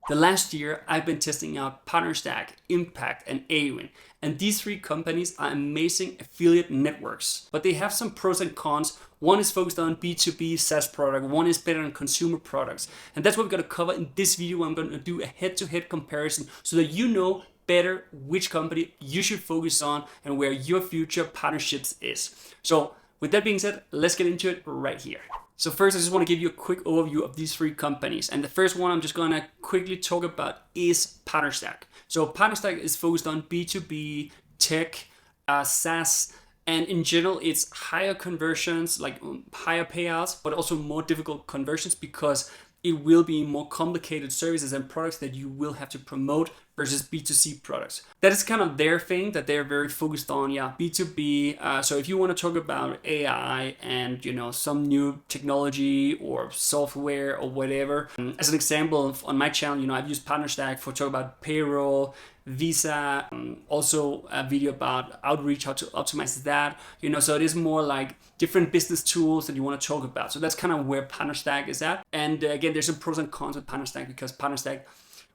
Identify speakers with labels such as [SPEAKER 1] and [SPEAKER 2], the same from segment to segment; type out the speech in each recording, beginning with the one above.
[SPEAKER 1] The last year, I've been testing out PartnerStack, Impact, and Awin. And these three companies are amazing affiliate networks, but they have some pros and cons. One is focused on B2B SaaS product, one is better on consumer products. And that's what we're gonna cover in this video. I'm gonna do a head-to-head comparison so that you know better which company you should focus on and where your future partnerships is. So with that being said, let's get into it right here. So first, I just want to give you a quick overview of these three companies. And the first one I'm just going to quickly talk about is PartnerStack. So PartnerStack is focused on B2B, tech, SaaS, and in general, it's higher conversions, like higher payouts, but also more difficult conversions because it will be more complicated services and products that you will have to promote versus B2C products. That is kind of their thing that they're very focused on, B2B. So if you want to talk about AI and some new technology or software or whatever, as an example on my channel, I've used PartnerStack for talk about payroll, Visa, also a video about outreach, how to optimize that, so it is more like different business tools that you want to talk about. So that's kind of where PartnerStack is at. And again, there's some pros and cons with PartnerStack because PartnerStack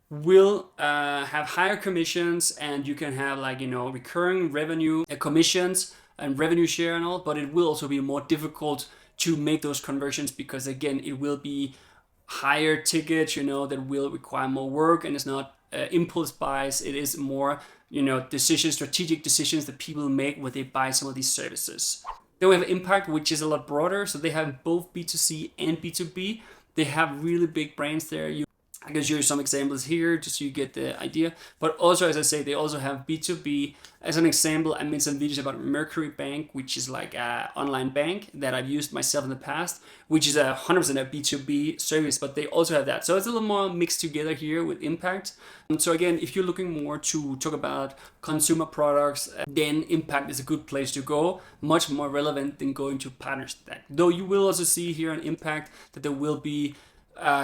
[SPEAKER 1] will have higher commissions and you can have recurring revenue commissions and revenue share and all, but it will also be more difficult to make those conversions because again, it will be higher tickets, that will require more work, and it's not impulse buys. It is more, strategic decisions that people make when they buy some of these services. Then we have Impact, which is a lot broader. So they have both B2C and B2B. They have really big brands there. I can show you some examples here just so you get the idea. But also, as I say, they also have B2B. As an example, I made some videos about Mercury Bank, which is like an online bank that I've used myself in the past, which is 100% a B2B service, but they also have that. So it's a little more mixed together here with Impact. So again, if you're looking more to talk about consumer products, then Impact is a good place to go, much more relevant than going to PartnerStack. Though you will also see here on Impact that there will be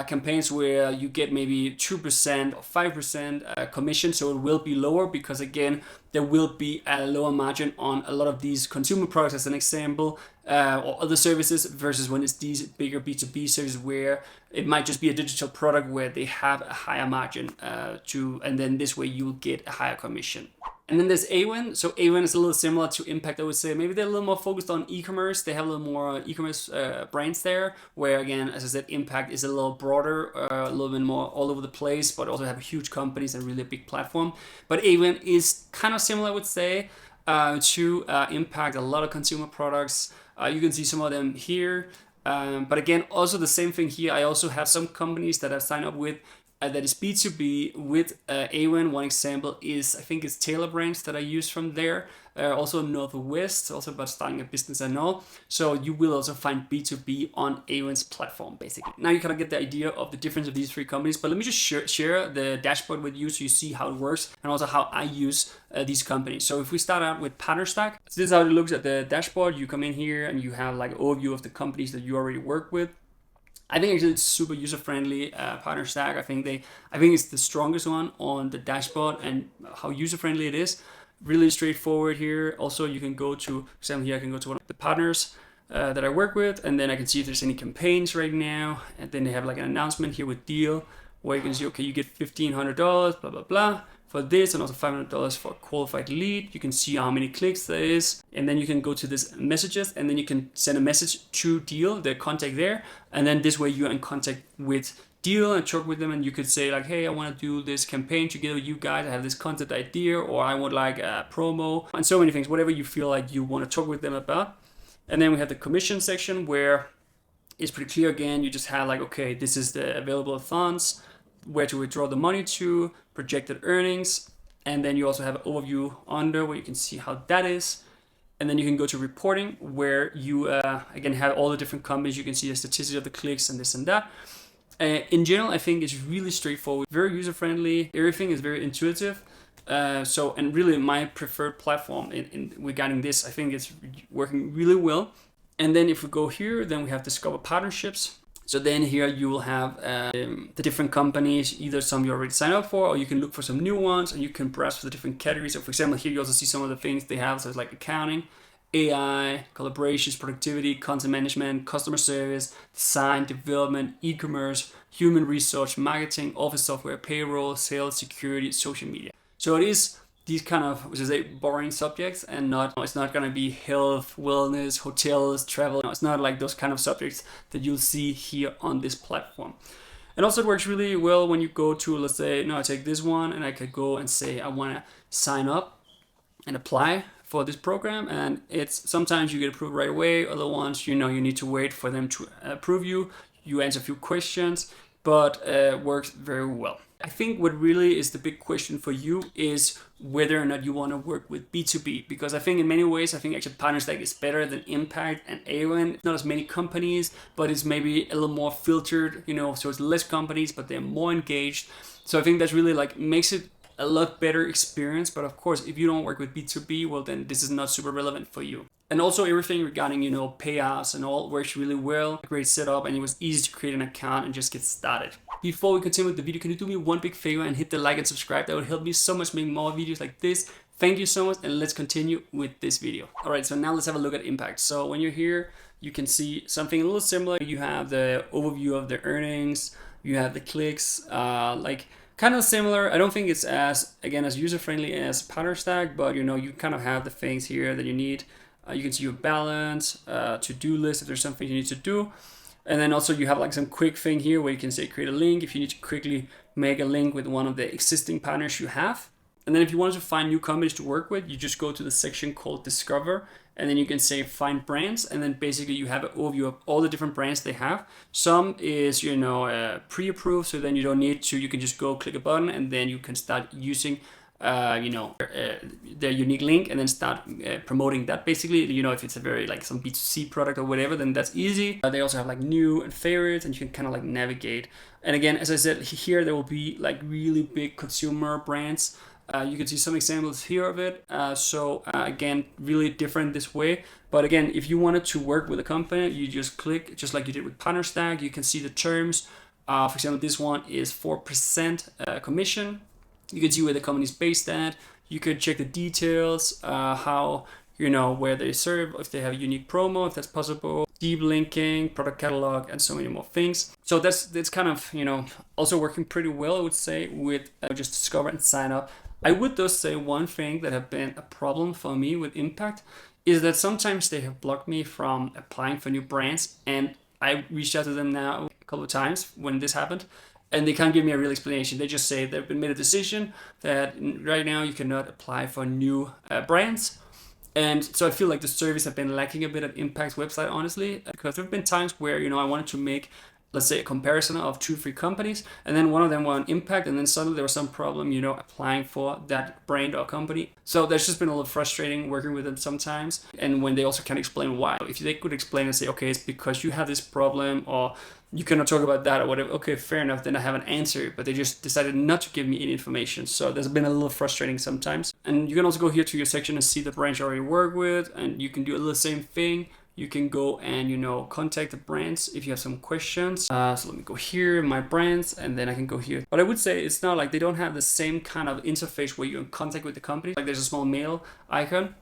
[SPEAKER 1] campaigns where you get maybe 2% or 5% commission, so it will be lower because again there will be a lower margin on a lot of these consumer products as an example, or other services, versus when it's these bigger B2B services where it might just be a digital product where they have a higher margin and then this way you will get a higher commission. And then there's Awin. So Awin is a little similar to Impact, I would say. Maybe they're a little more focused on e-commerce. They have a little more e-commerce brands there, where again, as I said, Impact is a little broader, a little bit more all over the place, but also have huge companies and really a big platform. But Awin is kind of similar, I would say, to Impact. A lot of consumer products. You can see some of them here. But again, also the same thing here. I also have some companies that I've signed up with that is B2B with Awin. One example is, I think it's Taylor Brands that I use from there. Also Northwest, also about starting a business and all. So you will also find B2B on Awin's platform, basically. Now you kind of get the idea of the difference of these three companies, but let me just share the dashboard with you so you see how it works and also how I use these companies. So if we start out with PartnerStack, so this is how it looks at the dashboard. You come in here and you have like an overview of the companies that you already work with. I think actually it's super user-friendly, PartnerStack. I think it's the strongest one on the dashboard and how user-friendly it is. Really straightforward here. Also, you can go to, for example, here I can go to one of the partners that I work with, and then I can see if there's any campaigns right now. And then they have like an announcement here with deal, where you can see, okay, you get $1,500, blah, blah, blah, for this, and also $500 for a qualified lead. You can see how many clicks there is, and then you can go to this messages, and then you can send a message to Deal, the contact there, and then this way you're in contact with Deal and talk with them, and you could say like, hey, I want to do this campaign together with you guys. I have this content idea, or I would like a promo, and so many things, whatever you feel like you want to talk with them about. And then we have the commission section where it's pretty clear again. You just have like, okay, this is the available funds, where to withdraw the money to, projected earnings, and then you also have an overview under where you can see how that is. And then you can go to reporting where you again have all the different companies. You can see the statistics of the clicks and this and that. In general, I think it's really straightforward, very user-friendly. Everything is very intuitive. And really my preferred platform in regarding this, I think it's working really well. And then if we go here, then we have Discover Partnerships. So then here you will have the different companies, either some you already signed up for, or you can look for some new ones, and you can browse for the different categories. So for example, here you also see some of the things they have. So it's like accounting, AI, collaborations, productivity, content management, customer service, design, development, e-commerce, human resource, marketing, office software, payroll, sales, security, social media. So it is these kind of, which is a boring subjects, and it's not going to be health, wellness, hotels, travel. It's not like those kind of subjects that you'll see here on this platform. And also it works really well when you go to, let's say, I take this one and I could go and say, I want to sign up and apply for this program. And it's sometimes you get approved right away. Other ones, you need to wait for them to approve you. You answer a few questions, but works very well. I think what really is the big question for you is whether or not you want to work with B2B, because I think in many ways, I think actually PartnerStack is better than Impact and Awin. Not as many companies, but it's maybe a little more filtered, so it's less companies, but they're more engaged. So I think that's really makes it a lot better experience. But of course, if you don't work with B2B, well, then this is not super relevant for you. And also everything regarding, payouts and all works really well. Great setup, and it was easy to create an account and just get started. Before we continue with the video, can you do me one big favor and hit the like and subscribe? That would help me so much make more videos like this. Thank you so much, and let's continue with this video. All right, so now let's have a look at Impact. So when you're here, you can see something a little similar. You have the overview of the earnings, you have the clicks, kind of similar. I don't think it's as user-friendly as PartnerStack, but you kind of have the things here that you need. You can see your balance, to-do list if there's something you need to do. And then also you have some quick thing here where you can say create a link if you need to quickly make a link with one of the existing partners you have. And then if you wanted to find new companies to work with, you just go to the section called Discover, and then you can say find brands, and then basically you have an overview of all the different brands they have. Some is pre-approved, so then you don't need to. You can just go click a button, and then you can start using their unique link, and then start promoting that. Basically, if it's a very some B2C product or whatever, then that's easy. They also have new and favorites, and you can kind of navigate. And again, as I said, here there will be really big consumer brands. You can see some examples here of it. Again, really different this way. But again, if you wanted to work with a company, you just click, just like you did with PartnerStack. You can see the terms. For example, this one is 4% commission. You can see where the company is based at. You could check the details, how, where they serve, if they have a unique promo, if that's possible, deep linking, product catalog, and so many more things. So that's kind of, also working pretty well, I would say, with just discover and sign up. I would though say one thing that have been a problem for me with Impact is that sometimes they have blocked me from applying for new brands, and I reached out to them now a couple of times when this happened, and they can't give me a real explanation. They just say they've been made a decision that right now you cannot apply for new brands. And so I feel like the service have been lacking a bit at Impact's website, honestly, because there have been times where, I wanted to make, let's say, a comparison of 2-3 companies, and then one of them were on Impact, and then suddenly there was some problem, applying for that brand or company. So that's just been a little frustrating working with them sometimes. And when they also can't explain why. If they could explain and say, okay, it's because you have this problem, or you cannot talk about that or whatever, okay, fair enough, then I have an answer. But they just decided not to give me any information. So that's been a little frustrating sometimes. And you can also go here to your section and see the brands you already work with, and you can do a little same thing. You can go and, contact the brands if you have some questions. So let me go here, my brands, and then I can go here. But I would say it's not like they don't have the same kind of interface where you're in contact with the company. Like there's a small mail icon,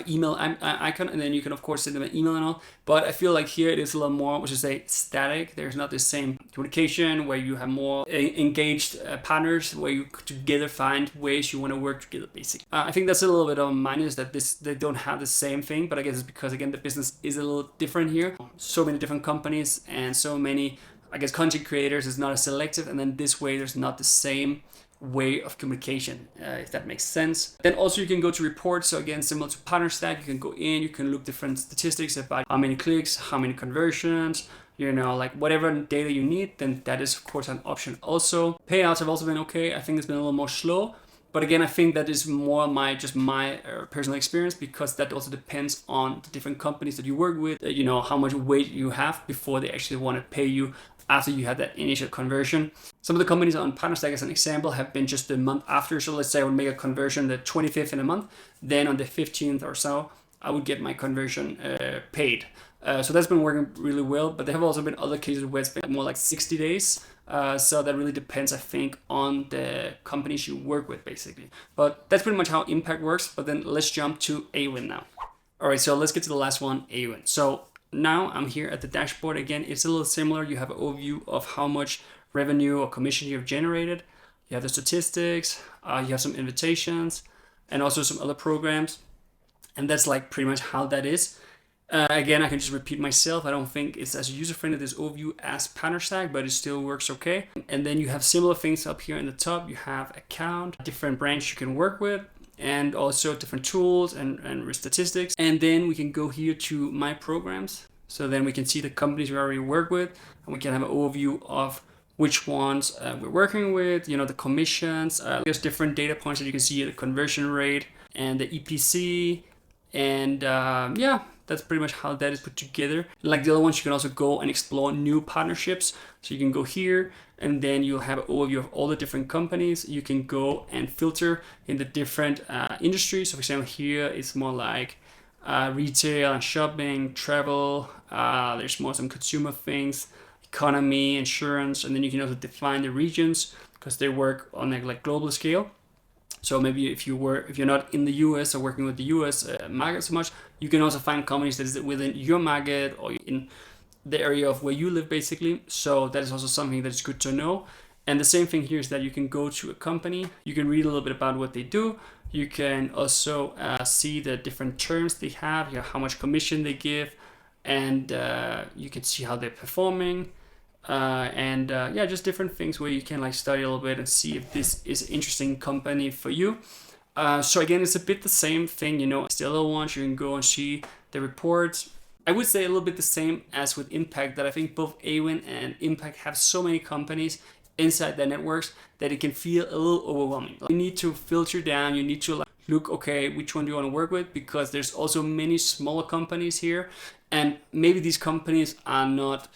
[SPEAKER 1] email icon, and then you can of course send them an email and all. But I feel like here it is a little more, which is say static. There's not the same communication where you have more engaged partners where you together find ways you want to work together. Basically, I think that's a little bit of a minus that they don't have the same thing. But I guess it's because again the business is a little different here. So many different companies and so many, I guess, content creators is not as selective, and then this way there's not the same way of communication, if that makes sense. Then also you can go to reports. So again, similar to PartnerStack, you can go in, you can look different statistics about how many clicks, how many conversions, whatever data you need, then that is of course an option also. Payouts have also been okay. I think it's been a little more slow, but again, I think that is more my personal experience, because that also depends on the different companies that you work with, how much weight you have before they actually want to pay you after you had that initial conversion. Some of the companies on PartnerStack, as an example, have been just the month after. So let's say I would make a conversion the 25th in a month, then on the 15th or so, I would get my conversion paid. So that's been working really well, but there have also been other cases where it's been more like 60 days. So that really depends, I think, on the companies you work with, basically. But that's pretty much how Impact works. But then let's jump to Awin now. All right, so let's get to the last one, Awin. So now I'm here at the dashboard again. It's a little similar. You have an overview of how much revenue or commission you've generated. You have the statistics, you have some invitations, and also some other programs. And that's like pretty much how that is. Again, I can just repeat myself. I don't think it's as user-friendly, this overview, as PartnerStack, but it still works okay. And then you have similar things up here in the top. You have account, different branch you can work with, and also different tools and statistics. And then we can go here to my programs. So then we can see the companies we already work with, and we can have an overview of which ones we're working with, the commissions. There's different data points that you can see, the conversion rate and the EPC. And yeah, that's pretty much how that is put together. Like the other ones, you can also go and explore new partnerships. So you can go here and then you'll have an overview of all the different companies. You can go and filter in the different industries. So for example, here it's more like retail and shopping, travel. There's more some consumer things, economy, insurance. And then you can also define the regions because they work on a like global scale. So maybe if you're not in the US or working with the US market so much, you can also find companies that is within your market or in the area of where you live basically. So that is also something that is good to know. And the same thing here is that you can go to a company, you can read a little bit about what they do. You can also see the different terms they have, how much commission they give, and you can see how they're performing. Yeah, just different things where you can like study a little bit and see if this is an interesting company for you. So again, it's a bit the same thing, still other ones, you can go and see the reports. I would say a little bit the same as with Impact, that I think both Awin and Impact have so many companies inside their networks that it can feel a little overwhelming. You need to filter down, you need to look, okay, which one do you want to work with? Because there's also many smaller companies here, and maybe these companies are not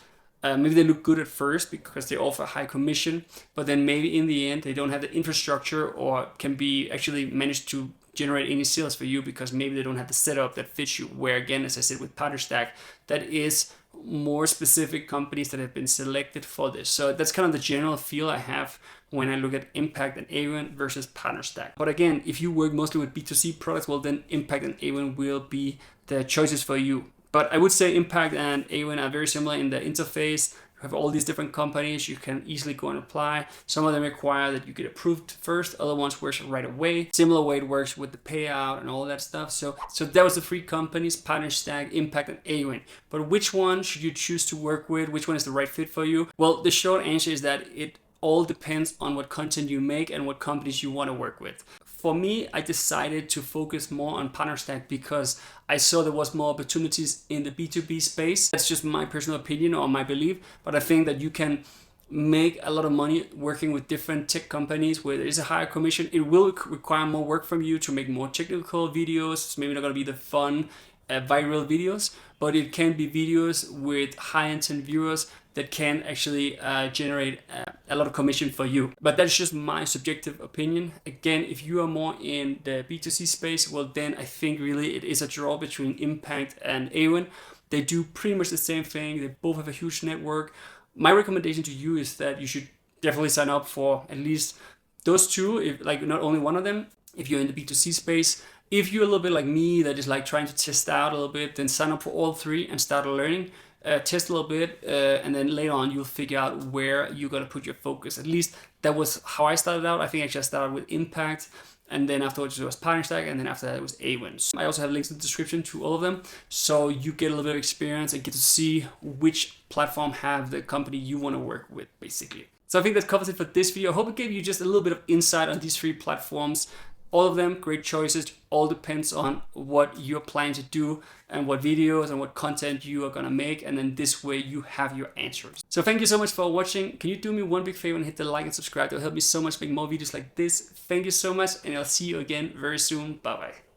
[SPEAKER 1] maybe they look good at first because they offer high commission, but then maybe in the end they don't have the infrastructure or can be actually manage to generate any sales for you because maybe they don't have the setup that fits you. Where again, as I said with PartnerStack, that is more specific companies that have been selected for this. So that's kind of the general feel I have when I look at Impact and Awin versus PartnerStack. But again, if you work mostly with B2C products, well then Impact and Awin will be the choices for you. But I would say Impact and Awin are very similar in the interface. You have all these different companies. You can easily go and apply. Some of them require that you get approved first. Other ones work right away. Similar way it works with the payout and all that stuff. So that was the three companies, PartnerStack, Impact, and Awin. But which one should you choose to work with? Which one is the right fit for you? Well, the short answer is that it all depends on what content you make and what companies you want to work with. For me, I decided to focus more on PartnerStack because I saw there was more opportunities in the B2B space. That's just my personal opinion or my belief, but I think that you can make a lot of money working with different tech companies where there is a higher commission. It will require more work from you to make more technical videos. It's maybe not going to be the fun viral videos, but it can be videos with high intent viewers that can actually generate a lot of commission for you. But that's just my subjective opinion. Again, if you are more in the B2C space, well then I think really it is a draw between Impact and Awin. They do pretty much the same thing. They both have a huge network. My recommendation to you is that you should definitely sign up for at least those two, if like not only one of them, if you're in the B2C space. If you're a little bit like me that is like trying to test out a little bit, then sign up for all three and start learning. Test a little bit, and then later on you'll figure out where you're gonna put your focus. At least that was how I started out. I think I just started with Impact, and then afterwards it was PartnerStack, and then after that it was Awin. I also have links in the description to all of them, so you get a little bit of experience and get to see which platform have the company you want to work with, basically. So I think that covers it for this video. I hope it gave you just a little bit of insight on these three platforms. All of them great choices. All depends on what you're planning to do and what videos and what content you are gonna make, and then this way you have your answers. So thank you so much for watching. Can you do me one big favor and hit the like and subscribe? It'll help me so much make more videos like this. Thank you so much, and I'll see you again very soon. Bye bye.